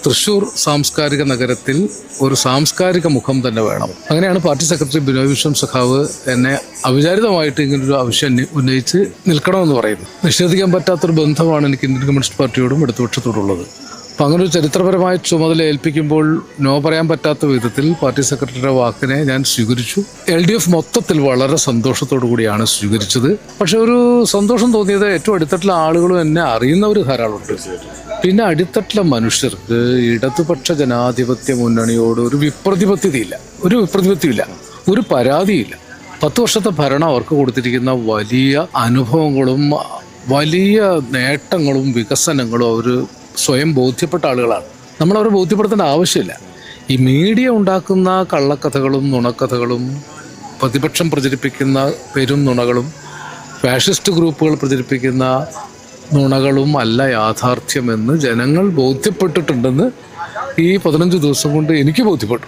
തൃശ്ശൂർ സാംസ്കാരിക നഗരത്തിൽ ഒരു സാംസ്കാരിക മുഖം തന്നെ വേണം. അങ്ങനെയാണ് പാർട്ടി സെക്രട്ടറി ബിനോയ് വിശ്വം സഖാവ് എന്നെ അവിചാരിതമായിട്ട് ഇങ്ങനൊരു ആവശ്യം ഉന്നയിച്ച് നിൽക്കണമെന്ന് പറയുന്നത്. നിഷേധിക്കാൻ പറ്റാത്തൊരു ബന്ധമാണ് എനിക്ക് ഇന്ത്യൻ കമ്മ്യൂണിസ്റ്റ് പാർട്ടിയോടും ഇടതുപക്ഷത്തോടുള്ളത്. അപ്പം അങ്ങനെ ഒരു ചരിത്രപരമായ ചുമതല ഏൽപ്പിക്കുമ്പോൾ നോ പറയാൻ പറ്റാത്ത വിധത്തിൽ പാർട്ടി സെക്രട്ടറിയുടെ വാക്കിനെ ഞാൻ സ്വീകരിച്ചു. LDF മൊത്തത്തിൽ വളരെ സന്തോഷത്തോടു കൂടിയാണ് സ്വീകരിച്ചത്. പക്ഷെ ഒരു സന്തോഷം തോന്നിയത് ഏറ്റവും അടിത്തട്ടിലെ ആളുകളും എന്നെ അറിയുന്നവർ ധാരാളമുണ്ട്. പിന്നെ അടിത്തട്ടിലെ മനുഷ്യർക്ക് ഇടതുപക്ഷ ജനാധിപത്യ മുന്നണിയോട് ഒരു വിപ്രതിപത്തിയില്ല, ഒരു പരാതിയില്ല. 10 വർഷത്തെ ഭരണം അവർക്ക് കൊടുത്തിരിക്കുന്ന വലിയ അനുഭവങ്ങളും വലിയ നേട്ടങ്ങളും വികസനങ്ങളും അവർ സ്വയം ബോധ്യപ്പെട്ട ആളുകളാണ്. നമ്മളവരെ ബോധ്യപ്പെടുത്തേണ്ട ആവശ്യമില്ല. ഈ മീഡിയ ഉണ്ടാക്കുന്ന കള്ളക്കഥകളും നുണക്കഥകളും പ്രതിപക്ഷം പ്രചരിപ്പിക്കുന്ന പെരും നുണകളും ഫാഷിസ്റ്റ് ഗ്രൂപ്പുകൾ പ്രചരിപ്പിക്കുന്ന നുണകളും അല്ല യാഥാർത്ഥ്യമെന്ന് ജനങ്ങൾ ബോധ്യപ്പെട്ടിട്ടുണ്ടെന്ന് ഈ 15 ദിവസം കൊണ്ട് എനിക്ക് ബോധ്യപ്പെട്ടു.